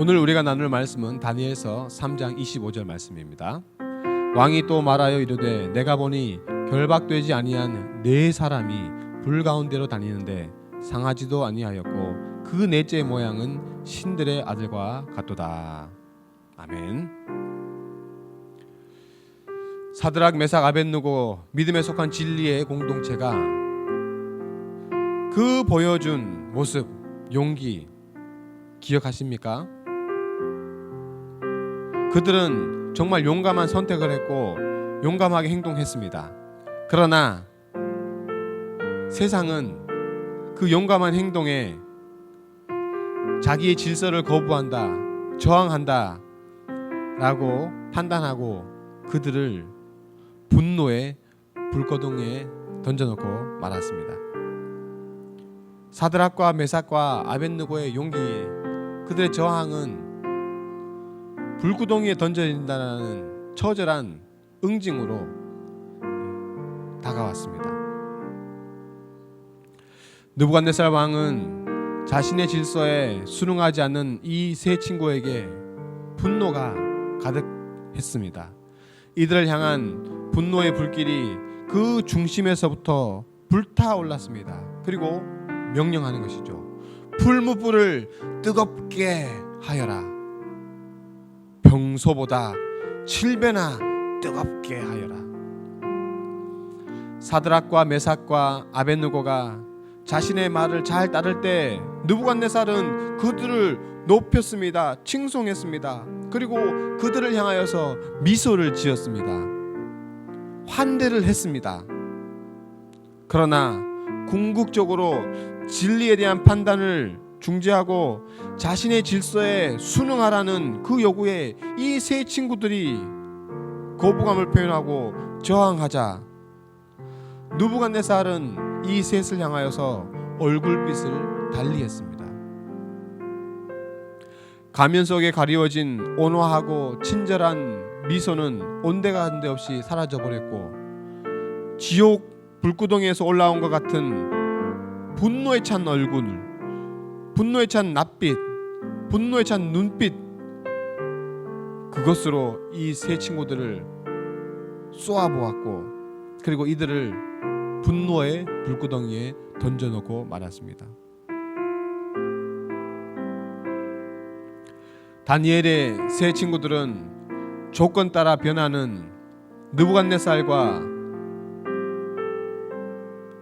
오늘 우리가 나눌 말씀은 다니엘서 3장 25절 말씀입니다. 왕이 또 말하여 이르되 내가 보니 결박되지 아니한 네 사람이 불 가운데로 다니는데 상하지도 아니하였고 그 넷째 모양은 신들의 아들과 같도다. 아멘. 사드락 메삭 아벳느고 믿음에 속한 진리의 공동체가 그 보여준 모습, 용기 기억하십니까? 그들은 정말 용감한 선택을 했고 용감하게 행동했습니다. 그러나 세상은 그 용감한 행동에 자기의 질서를 거부한다, 저항한다 라고 판단하고 그들을 분노의 불거동에 던져놓고 말았습니다. 사드락과 메삭과 아벳느고의 용기, 그들의 저항은 불구덩이에 던져진다는 처절한 응징으로 다가왔습니다. 느부갓네살 왕은 자신의 질서에 순응하지 않는 이 세 친구에게 분노가 가득했습니다. 이들을 향한 분노의 불길이 그 중심에서부터 불타올랐습니다. 그리고 명령하는 것이죠. 풀무불을 뜨겁게 하여라. 평소보다 7배나 뜨겁게 하여라. 사드락과 메삭과 아벳느고가 자신의 말을 잘 따를 때 느부갓네살은 그들을 높였습니다. 칭송했습니다. 그리고 그들을 향하여서 미소를 지었습니다. 환대를 했습니다. 그러나 궁극적으로 진리에 대한 판단을 중재하고 자신의 질서에 순응하라는 그 요구에 이 세 친구들이 거부감을 표현하고 저항하자 느부갓네살은 이 셋을 향하여서 얼굴빛을 달리했습니다. 가면 속에 가리워진 온화하고 친절한 미소는 온데간데 없이 사라져버렸고 지옥 불구덩이에서 올라온 것 같은 분노에 찬 얼굴, 분노에 찬 낯빛, 분노에 찬 눈빛, 그것으로 이 세 친구들을 쏘아보았고 그리고 이들을 분노의 불구덩이에 던져놓고 말았습니다. 다니엘의 세 친구들은 조건 따라 변하는 느부갓네살과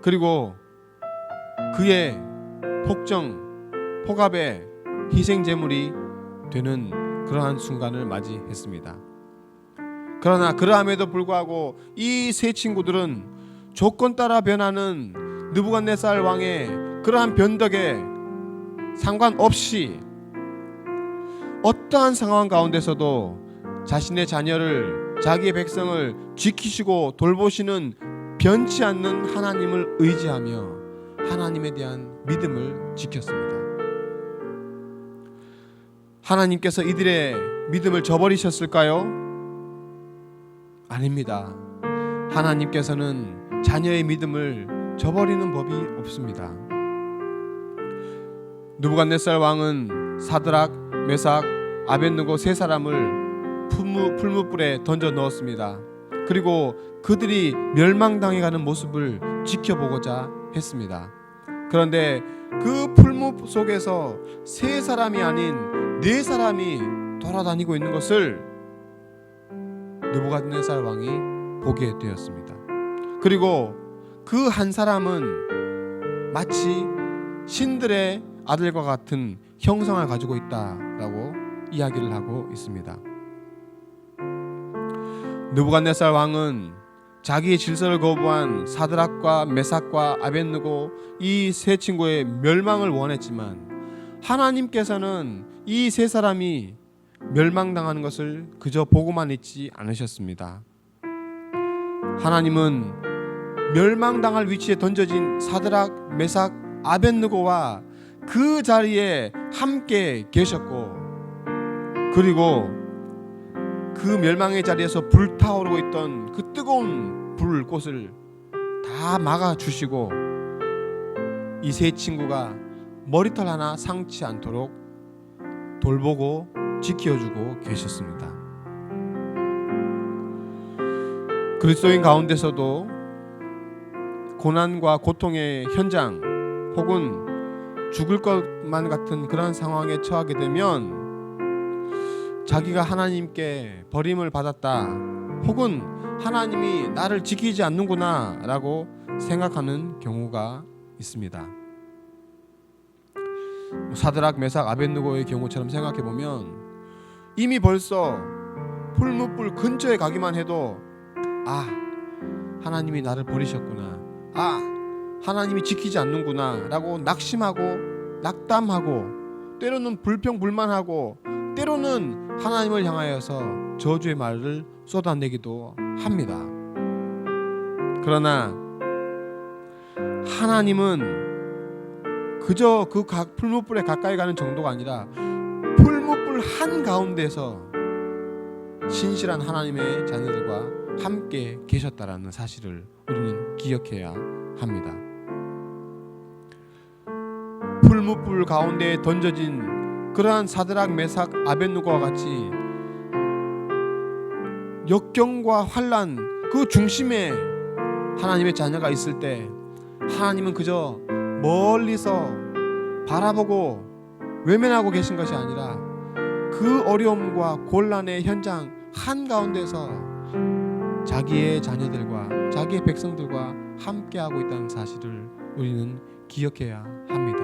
그리고 그의 폭압의 희생 제물이 되는 그러한 순간을 맞이했습니다. 그러나 그러함에도 불구하고 이 세 친구들은 조건 따라 변하는 느부갓네살 왕의 그러한 변덕에 상관없이 어떠한 상황 가운데서도 자신의 자녀를, 자기의 백성을 지키시고 돌보시는 변치 않는 하나님을 의지하며 하나님에 대한 믿음을 지켰습니다. 하나님께서 이들의 믿음을 저버리셨을까요? 아닙니다. 하나님께서는 자녀의 믿음을 저버리는 법이 없습니다. 느부갓네살 왕은 사드락, 메삭, 아벳느고 세 사람을 풀무불에 던져 넣었습니다. 그리고 그들이 멸망당해가는 모습을 지켜보고자 했습니다. 그런데 그 풀무 속에서 세 사람이 아닌 네 사람이 돌아다니고 있는 것을 느부갓네살 왕이 보게 되었습니다. 그리고 그 한 사람은 마치 신들의 아들과 같은 형상을 가지고 있다라고 이야기를 하고 있습니다. 느부갓네살 왕은 자기의 질서를 거부한 사드락과 메삭과 아벳느고 이 세 친구의 멸망을 원했지만 하나님께서는 이 세 사람이 멸망당하는 것을 그저 보고만 있지 않으셨습니다. 하나님은 멸망당할 위치에 던져진 사드락, 메삭, 아벳느고와 그 자리에 함께 계셨고 그리고 그 멸망의 자리에서 불타오르고 있던 그 뜨거운 불꽃을 다 막아주시고 이 세 친구가 머리털 하나 상치 않도록 돌보고 지켜주고 계셨습니다. 그리스도인 가운데서도 고난과 고통의 현장 혹은 죽을 것만 같은 그런 상황에 처하게 되면 자기가 하나님께 버림을 받았다 혹은 하나님이 나를 지키지 않는구나 라고 생각하는 경우가 있습니다. 사드락, 메삭, 아벳느고의 경우처럼 생각해보면 이미 벌써 풀무불 근처에 가기만 해도 하나님이 나를 버리셨구나, 하나님이 지키지 않는구나 라고 낙심하고 낙담하고 때로는 불평불만하고 때로는 하나님을 향하여서 저주의 말을 쏟아내기도 합니다. 그러나 하나님은 그저 그 풀무불에 가까이 가는 정도가 아니라 풀무불 한가운데서 신실한 하나님의 자녀들과 함께 계셨다라는 사실을 우리는 기억해야 합니다. 풀무불 가운데에 던져진 그러한 사드락, 메삭, 아벳느고와 같이 역경과 환난 그 중심에 하나님의 자녀가 있을 때 하나님은 그저 멀리서 바라보고 외면하고 계신 것이 아니라 그 어려움과 곤란의 현장 한가운데서 자기의 자녀들과 자기의 백성들과 함께하고 있다는 사실을 우리는 기억해야 합니다.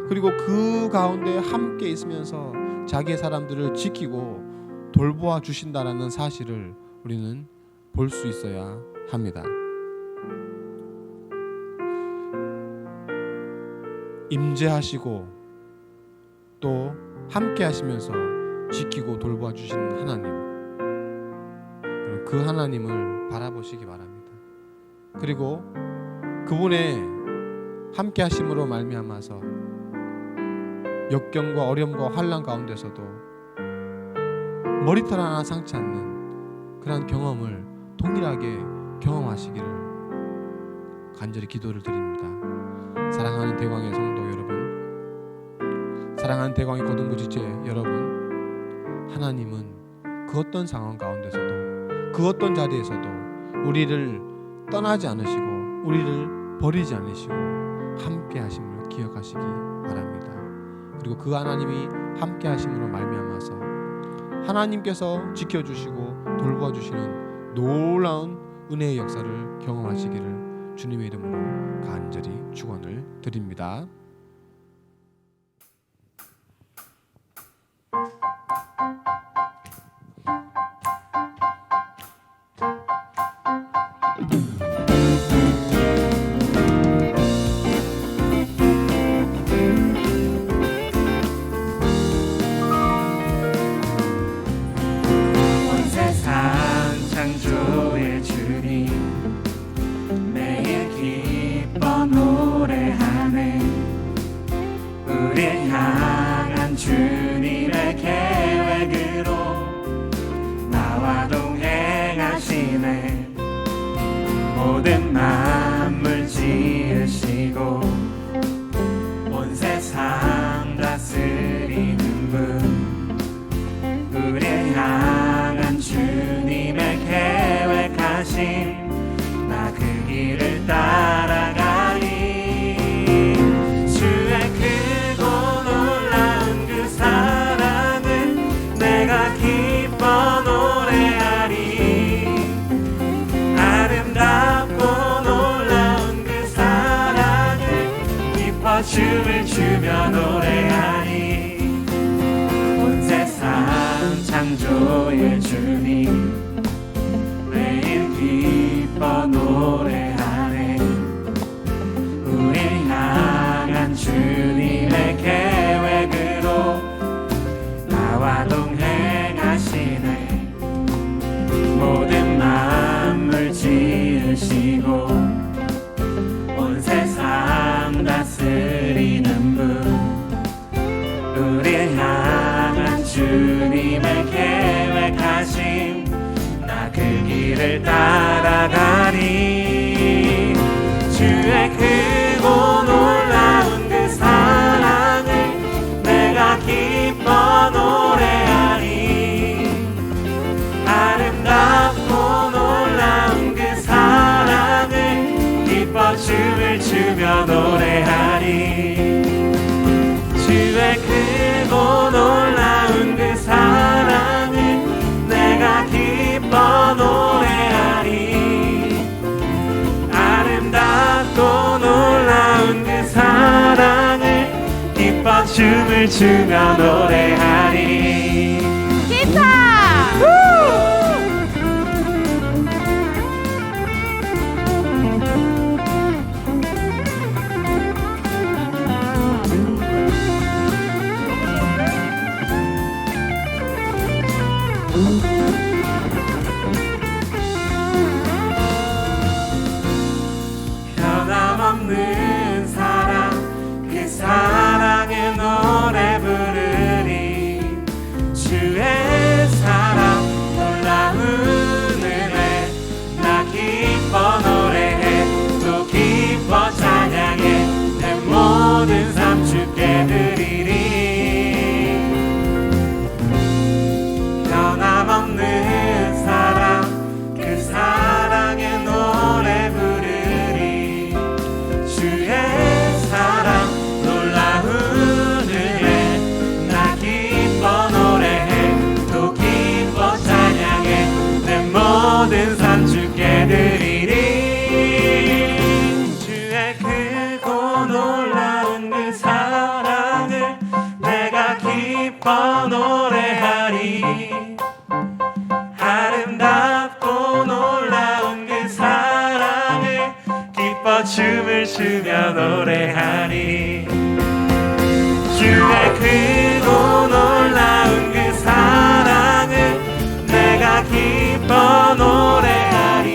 그리고 그 가운데 함께 있으면서 자기의 사람들을 지키고 돌보아 주신다라는 사실을 우리는 볼 수 있어야 합니다. 임재하시고 또 함께 하시면서 지키고 돌보아 주시는 하나님, 그 하나님을 바라보시기 바랍니다. 그리고 그분의 함께 하심으로 말미암아서 역경과 어려움과 환난 가운데서도 머리털 하나 상치 않는 그런 경험을 동일하게 경험하시기를 간절히 기도를 드립니다. 사랑하는 대광의 성도 여러분, 사랑하는 대광의 고등부 지체 여러분, 하나님은 그 어떤 상황 가운데서도 그 어떤 자리에서도 우리를 떠나지 않으시고 우리를 버리지 않으시고 함께 하심을 기억하시기 바랍니다. 그리고 그 하나님이 함께 하심으로 말미암아서 하나님께서 지켜주시고 돌보아주시는 놀라운 은혜의 역사를 경험하시기를 주님의 이름으로 간절히 축원을 드립니다. 주님의 계획으로 나와 동행하시네. 모든 만물 지으시고 온 세상 다스리는 분, 우리를 향한 주님의 계획하심, 나 그 길을 따라가리. 주의 크고 놀라운 그 사랑을 내가 기뻐 노래하리. 아름답고 놀라운 그 사랑을 기뻐 춤을 추며 노래하리. 온 세상 창조의 주님 매일 기뻐 노래하네. 우릴 향한 주님의 계획으로 나와 동행하시네. 모든 만물 지으시고 온 세상 다스리는 분, 우릴 향한 주님의 계획하심, 나 그 길을 따라가리. 주의 크고 놀라운 그 사랑을 내가 기뻐 추며 노래하리. 주의 크고 놀라운 그 사랑을 내가 기뻐 노래하리. 아름답고 놀라운 그 사랑을 기뻐 춤을 추며 노래하리. 기타! 변함없는 사랑 그 사랑의 노래 부르리. 주의 사랑 놀라운 은혜 나 기뻐 노래해 또 기뻐 찬양해 내 모든 삶 주께 드리리. 변함없는 사랑 그 사랑의 노래 부르리. 주의 사랑 놀라운 은혜 나 기뻐 노래해 또 기뻐 찬양해 내 모든 삶 주께 드리리. 주의 크고 놀라운 그 사랑을 내가 기뻐 노래하리. 아름답고 놀라운 그 사랑을 기뻐 춤을 추며 노래하리. 주의 크고 놀라운 그 사랑을 내가 기뻐 노래하리.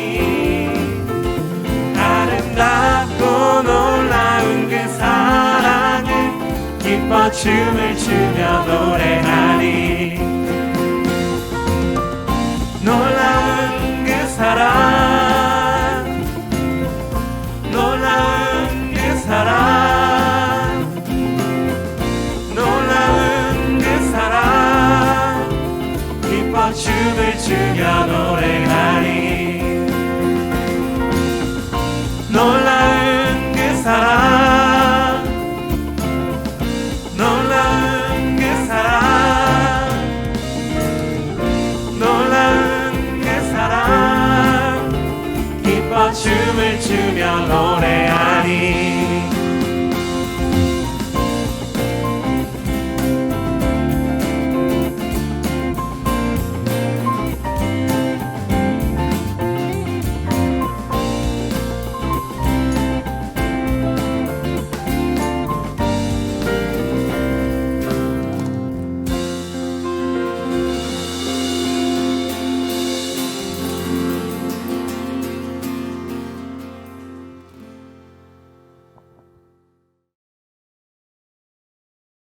아름답고 놀라운 그 사랑을 기뻐 춤을 추며 노래하리. 놀라운 그 사랑